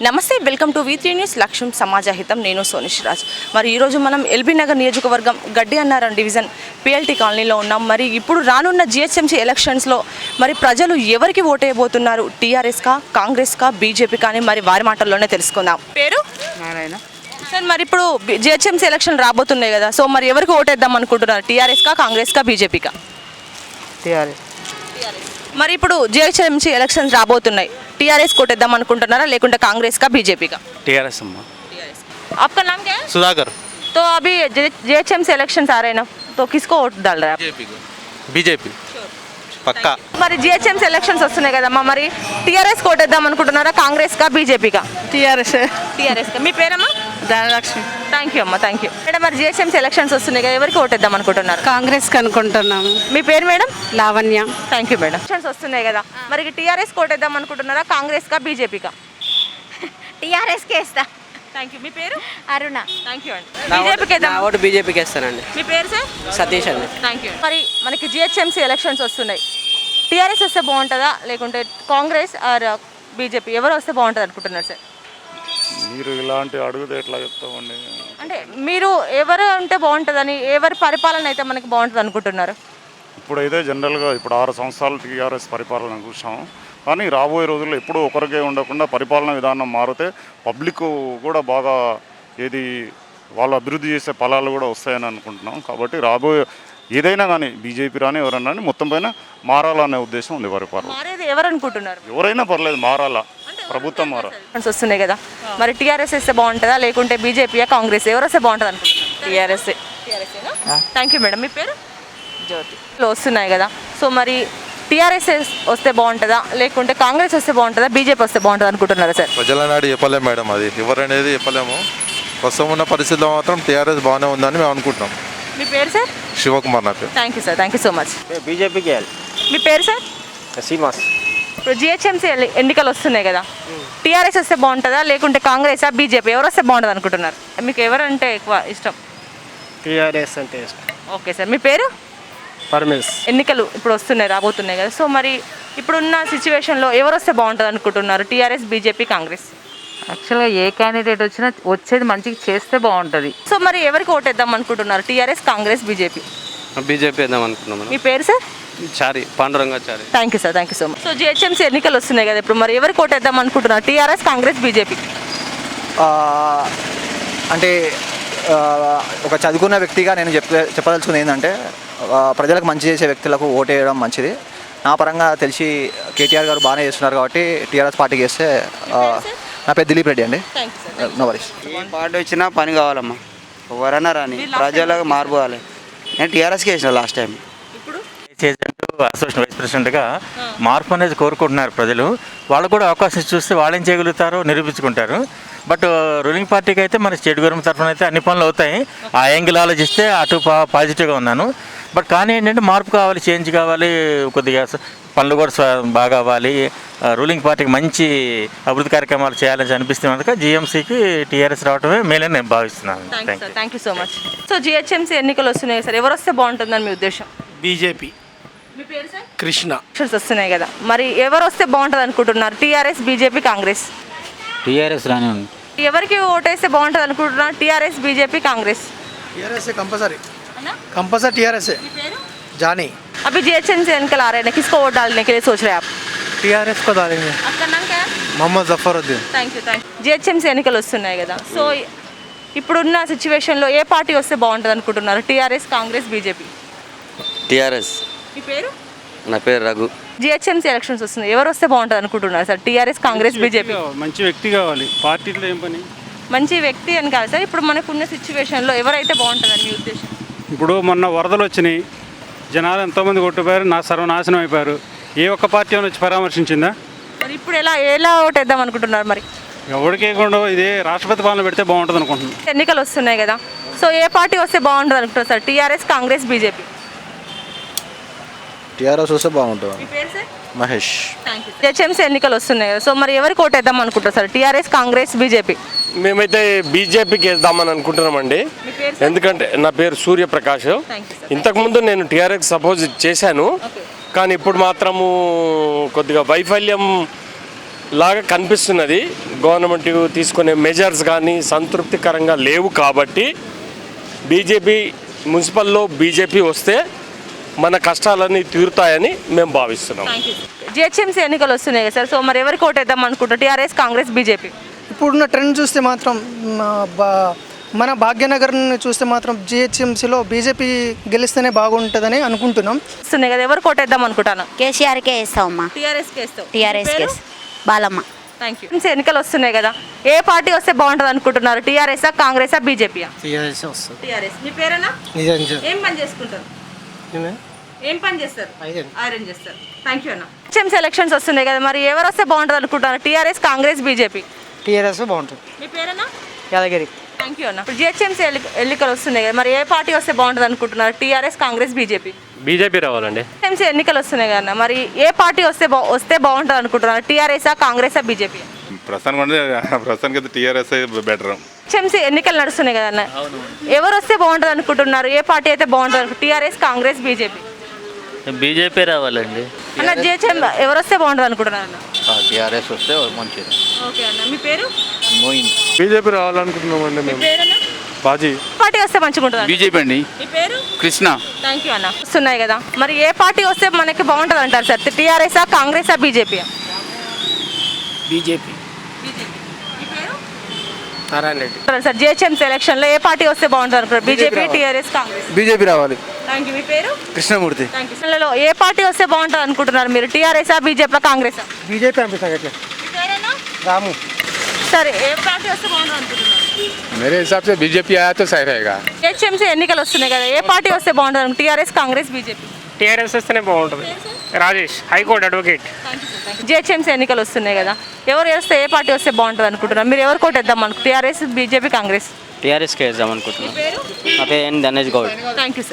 నమస్తే, welcome to V3 news లక్ష్యం సమాజహితం. నేను సోనిష్ రాజ్. మరి ఈరోజు మనం ఎల్బీ నగర్ నియోజకవర్గం గడ్డి అన్నారం డివిజన్ PLT కాలనీలో ఉన్నాం. మరి ఇప్పుడు రానున్న GHMC ఎలక్షన్స్లో మరి ప్రజలు ఎవరికి ఓటేయబోతున్నారు? TRSకా, కాంగ్రెస్కా, BJP కానీ మరి వారి మాటల్లోనే తెలుసుకుందాం. పేరు నారాయణ. సార్, మరి ఇప్పుడు GHMC ఎలక్షన్ రాబోతున్నాయి కదా, సో మరి ఎవరికి ఓటేద్దాం అనుకుంటున్నారు? TRSకా, కాంగ్రెస్కా, BJPకా? టీఆర్ఎస్. మరి ఇప్పుడు GHMC ఎలక్షన్స్ రాబోతున్నాయి, TRS कोटेद्दाम అనుకుంటున్నారా లేకుంటే కాంగ్రెస్ का बीजेपी का? TRS अम्मा. आपका नाम क्या है? सुधाकर. तो अभी GHMC इलेक्शंस आ रहे हैं ना, तो किसको वोट डाल रहे हैं आप? बीजेपी పక్కా. మరి GHMC ఎలక్షన్స్ వస్తున్నాయి కదమ్మా, మరి TRS కోటేద్దాం అనుకుంటున్నారా కాంగ్రెస్ కా BJP का? టీఆర్ఎస్. TRS का. మీ పేరమ్మా? ధనలక్ష్మి. థ్యాంక్ యూ అమ్మా, థ్యాంక్ యూ మేడం. మరి GHMC ఎలక్షన్స్ వస్తున్నాయి కదా, ఎవరికి ఓటేద్దాం అనుకుంటున్నారు? కాంగ్రెస్ కనుకుంటున్నాము. మీ పేరు madam? Lavanya. Thank you madam. Elections వస్తున్నాయి కదా, మరి TRS కోటేద్దాం అనుకుంటున్నారా కాంగ్రెస్ కా BJP का? టీఆర్ఎస్కి వేస్తా. Thank you. మీ పేరు? అరుణ. థ్యాంక్ యూ అండి. BJPకి వేద్దాం. ఓటు బీజేపీకి వేస్తానండి. మీ పేరు సార్? సతీష్ అండి. Thank you. మరి మనకి GHMC ఎలక్షన్స్ వస్తున్నాయి, TRS వస్తే బాగుంటుందా లేకుంటే కాంగ్రెస్ ఆర్ BJP ఎవరు వస్తే బాగుంటుంది అనుకుంటున్నారు సార్? మీరు ఇలాంటి అడుగుతే ఎట్లా చెప్తామండి? అంటే మీరు ఎవరు ఉంటే బాగుంటుందని, ఎవరి పరిపాలన అయితే మనకి బాగుంటుంది అనుకుంటున్నారు? ఇప్పుడైతే జనరల్గా ఇప్పుడు 6 సంవత్సరాలు TRS పరిపాలన చూసాం, కానీ రాబోయే రోజుల్లో ఎప్పుడూ ఒకరికే ఉండకుండా పరిపాలన విధానం మారితే పబ్లిక్ కూడా బాగా ఏది వాళ్ళు అభివృద్ధి చేసే ఫలాలు కూడా వస్తాయని అనుకుంటున్నాం. కాబట్టి రాబోయే ఏదైనా కానీ BJP రాని ఎవరన్నా కానీ మొత్తం పైన మారాలనే ఉద్దేశం ఉంది పరిపాలన. మారేది ఎవరు అనుకుంటున్నారు? ఎవరైనా పర్లేదు, మారాలా, ప్రభుత్వం మారాలి. ఎలక్షన్స్ వస్తున్నాయి కదా, మరి TRS వస్తే బాగుంటుందా లేకుంటే BJP కాంగ్రెస్ ఎవరు వస్తే బాగుంటుంది అనుకుంటున్నారు? టీఆర్ఎస్. Thank you madam. మీ పేరు? జ్యోతి. వస్తున్నాయి కదా, సో మరి TRS వస్తే బాగుంటుందా లేకుంటే కాంగ్రెస్ వస్తే బాగుంటుందా BJP వస్తే బాగుంటుంది అనుకుంటున్నారా సార్? ప్రజల నాడు చెప్పలేము మేడం, అది ఎవరనేది చెప్పలేము. ప్రస్తుతం ఉన్న పరిస్థితిలో మాత్రం TRS బాగానే ఉందని మేము అనుకుంటున్నాం. మీ పేరు సార్? శివకుమార్ నా పేరు. Thank you sir, thank you so much. బీజేపీకి వేయాలి. మీ పేరు సార్? శ్రీనివాస్. ఇప్పుడు GHMC ఎన్నికలు వస్తున్నాయి కదా, TRS వస్తే బాగుంటుందా లేకుంటే కాంగ్రెస్ BJP ఎవరు వస్తే బాగుంటుంది అనుకుంటున్నారు? మీకు ఎవరంటే ఎక్కువ ఇష్టం? టీఆర్ఎస్ అంటే ఇష్టం. Okay sir. మీ పేరు? పరమేశ్. ఎన్నికలు ఇప్పుడు వస్తున్నాయి, రాబోతున్నాయి కదా, సో మరి ఇప్పుడున్న సిచ్యువేషన్లో ఎవరు వస్తే బాగుంటుంది అనుకుంటున్నారు? TRS BJP Congress? యాక్చువల్గా ఏ క్యాండిడేట్ వచ్చినా వచ్చేది మంచిగా చేస్తే బాగుంటుంది. సో మరి ఎవరికి ఓటేద్దాం అనుకుంటున్నారు? TRS Congress BJP? బీజేపీ వేద్దాం అనుకున్నాం. మీ పేరు sir? Chari, Pandurangachari. Thank you sir, thank you so much. So GHMC ఎన్నికలు వస్తున్నాయి కదా, ఇప్పుడు మరి ఎవరికి ఓటేద్దాం అనుకుంటున్నారు? TRS Congress BJP? అంటే ఒక చదువుకున్న వ్యక్తిగా నేను చెప్పదలుచుకుంది ఏంటంటే, ప్రజలకు మంచి చేసే వ్యక్తులకు ఓటేయడం మంచిది. నా పరంగా తెలిసి KTR గారు బాగానే చేస్తున్నారు కాబట్టి TRS పార్టీకి వేస్తే. నా పేరు దిలీప్ రెడ్డి అండి. No worries. ఏ పార్టీ వచ్చినా పని కావాలమ్మా, ఎవరైనా రాని, ప్రజలకు మార్పువాలి. నేను TRSకి వేసిన లాస్ట్ టైం. అసోసియేషన్ వైస్ ప్రెసిడెంట్గా మార్పు అనేది కోరుకుంటున్నారు ప్రజలు. వాళ్ళు కూడా అవకాశం చూస్తే వాళ్ళు ఏం చేయగలుగుతారో నిరూపించుకుంటారు. బట్ రూలింగ్ పార్టీకి అయితే మన స్టేట్ గవర్నమెంట్ తరఫున అయితే అన్ని పనులు అవుతాయి. ఆ యాంగిల్ ఆలోచిస్తే అటు పాజిటివ్గా ఉన్నాను. బట్ కానీ ఏంటంటే మార్పు కావాలి, చేంజ్ కావాలి, కొద్దిగా పనులు కూడా బాగా అవ్వాలి, రూలింగ్ పార్టీకి మంచి అభివృద్ధి కార్యక్రమాలు చేయాలని అనిపిస్తుంది కనుక GMCకి TRS రావడమే మేలని నేను భావిస్తున్నాను. Thank you so much. So GHMC ఎన్నికలు వస్తున్నాయి సార్, ఎవరు వస్తే బాగుంటుందని మీ ఉద్దేశం? బీజేపీ. మీ పేరు సార్? కృష్ణ. ఎలక్షన్స్ వస్తున్నాయి కదా, మరి ఎవరు వస్తే బాగుంటుంది అనుకుంటున్నారు? TRS BJP Congress? టీఆర్ఎస్ రాని ఉంది. ఎవరికి ఓటేస్తే బాగుంటుంది అనుకుంటున్నారు? TRS BJP కాంగ్రెस? TRS compulsory, compulsory TRS है. जानी. अभी GHMC एनकल आ रहे हैं, किसको वोट डालने के लिए सोच रहे हैं आप? TRS को डालेंगे. आपका नाम क्या है? Mohammed Zafaruddin. Thank you. GHMC ఎన్నికలు వస్తున్నాయి కదా, సో ఇప్పుడున్న సిచ్యువేషన్లో ఏ పార్టీ వస్తే బాగుంటుంది అనుకుంటున్నారు? TRS Congress BJP? TRS. మీ పేరు? నా పేరు రఘు. GHMC ఎలక్షన్స్ వస్తున్నాయి, ఎవరు వస్తే బాగుంటుంది అనుకుంటున్నారు సార్? TRS Congress BJP? మంచి వ్యక్తి కావాలి, పార్టీలో ఏం పని. మంచి వ్యక్తి అని కాదు సార్, ఇప్పుడు మనకున్న సిచ్యువేషన్లో ఎవరైతే బాగుంటుందని మీ ఉద్దేశం? ఇప్పుడు మొన్న వరదలు వచ్చినాయి, జనాలు ఎంతోమంది కొట్టుపోయారు, సర్వనాశనం అయిపోయారు. ఏ ఒక్క పార్టీ అని వచ్చి పరామర్శించిందా? మరి ఇప్పుడు ఎలా ఓటేద్దాం అనుకుంటున్నారు? మరి ఎవరికేకుండా ఇదే రాష్ట్రపతి పాలన పెడితే బాగుంటుంది అనుకుంటున్నాను. ఎన్నికలు వస్తున్నాయి కదా, సో ఏ పార్టీ వస్తే బాగుంటుంది అనుకుంటున్నారు sir? TRS Congress BJP? TRS వస్తే బాగుంటుంది. మీ పేరు sir? Mahesh. Thank you. GHMC ఎన్నికలు వస్తున్నాయి కదా, సో మరి ఎవరికి ఓటేద్దాం అనుకుంటారు సార్? TRS Congress BJP? మేమైతే బీజేపీకి వేద్దామని అనుకుంటున్నామండి. ఎందుకంటే నా పేరు సూర్యప్రకాష్. ఇంతకుముందు నేను TRS సపోజ్ చేశాను, కానీ ఇప్పుడు మాత్రము కొద్దిగా వైఫల్యం లాగా కనిపిస్తున్నది. గవర్నమెంట్ తీసుకునే మెజర్స్ కానీ సంతృప్తికరంగా లేవు కాబట్టి బీజేపీ మున్సిపల్లో బీజేపీ వస్తే మన కష్టాలన్నీ తీరుతాయని మేము భావిస్తున్నాం. జిహెచ్ఎంసీ ఎన్నికలు వస్తున్నాయి కదా సార్, సో మరి ఎవరికి ఓటేద్దాం అనుకుంటారు? TRS, Congress, BJP? ఇప్పుడున్న ట్రెండ్ చూస్తే మాత్రం మన భాగ్యనగర్ని చూస్తే మాత్రం జిహెచ్ఎంసీలో బీజేపీ గెలిస్తేనే బాగుంటుందని అనుకుంటున్నాం. వస్తున్నాయి కదా, ఎవరికి ఓటేద్దాం అనుకుంటాను? కేసీఆర్కే వేస్తామమ్మా. టీఆర్ఎస్కి వేస్తావు? టీఆర్ఎస్కే బాలమ్మ. Thank you. ఎన్నికలు వస్తున్నాయి కదా, ఏ పార్టీ వస్తే బాగుంటుంది అనుకుంటున్నారు? టీఆర్ఎస్ఆ, కాంగ్రెసా, బీజేపీయా? టీఆర్ఎస్ వస్తుంది. టీఆర్ఎస్. మీ పేరేనా? నిజం ఏం పని చేసుకుంటారు? ఏం పని చేస్తారు? ఐరన్ చేస్తారు. థ్యాంక్ యూ అన్న. జిహెచ్ఎంసీ ఎలక్షన్స్ వస్తున్నాయి కదా, మరి ఎవరు వస్తే బాగుంటుంది అనుకుంటున్నారు? TRS, Congress, BJP? టీఆర్ఎస్ బాగుంటుంది. మీ పేరేనా? యాదగిరి. థ్యాంక్ యూ అన్న. జిహెచ్ఎంసీ ఎన్నికలు వస్తున్నాయి కదా, మరి ఏ పార్టీ వస్తే బాగుంటుంది అనుకుంటున్నారు? TRS, Congress, BJP? బీజేపీ రావాలండి. జిహెచ్ఎంసీ ఎన్నికలు వస్తున్నాయి కదా, మరి ఏ పార్టీ వస్తే బాగుంటుంది అనుకుంటున్నారు? టీఆర్ఎస్ఆ, కాంగ్రెసా, బీజేపీ? ప్రస్తుతానికి టీఆర్ఎస్ బెటర్. జిహెచ్ఎంసీ ఎన్నికలు నడుస్తున్నాయి కదా అన్న, ఎవరు వస్తే బాగుంటుంది అనుకుంటున్నారు? ఏ పార్టీ అయితే బాగుంటుంది? TRS, Congress, BJP? బీజేపీ రావాలండి. అన్న జిహెచ్ఎం ఎవరు వస్తే బాగుంటుంది అనుకుంటున్నారు అన్న? టీఆర్ఎస్ వస్తే మంచిది. ఓకే అన్న. మీ పేరు? మోయిన్. బీజేపీ రావాలనుకుంటున్నామండి మేము. పేరన్నా? బాజీ. పార్టీ వస్తే మంచిగా ఉంటుంది? బీజేపీ అండి. మీ పేరు? కృష్ణ. థ్యాంక్ యూ అన్న. వస్తున్నాయి కదా, మరి ఏ పార్టీ వస్తే మనకి బాగుంటుంది అంటారు సార్? టీఆర్ఎస్ఆ, కాంగ్రెసా, BJP? BJP. Narayana Reddy. Sir GHMC ఎలక్షన్లో ఏ పార్టీ వస్తే బాగుంటుంది అనుకుంటారు? BJP, TRS, Congress? బీజేపీ రావాలి. Thank you. మీ పేరు? కృష్ణమూర్తి. Thank you. ఏ పార్టీ వస్తే బాగుంటుంది అనుకుంటున్నారు మీరు? టీఆర్ఎస్ఆ, బీజేపీ, కాంగ్రెసా? బీజేపీ అనిపిస్తాను. రాము. సరే, ఏ పార్టీ వస్తే బాగుంటుంది అనుకుంటున్నారు? मेरे हिसाब से बीजेपी आया तो सही रहेगा. జిహెచ్ఎంసీ ఎన్నికలు వస్తున్నాయి కదా, ఏ పార్టీ వస్తే బాగుంటుంది? TRS, Congress, BJP? టీఆర్ఎస్ వస్తేనే బాగుంటుంది. Rajesh, high court advocate. జిహెచ్ఎంసీ ఎన్నికలు వస్తున్నాయి కదా, ఎవరు వేస్తే ఏ పార్టీ వస్తే బాగుంటుంది అనుకుంటున్నారు? మీరు ఎవరు కొట్టేద్దాం అనుకుంటున్నారు? TRS, BJP, Congress? టీఆర్ఎస్కి వేద్దాం అనుకుంటున్నాను. పేరు? నా పేరు N Dhanesh Goud. Thank you sir.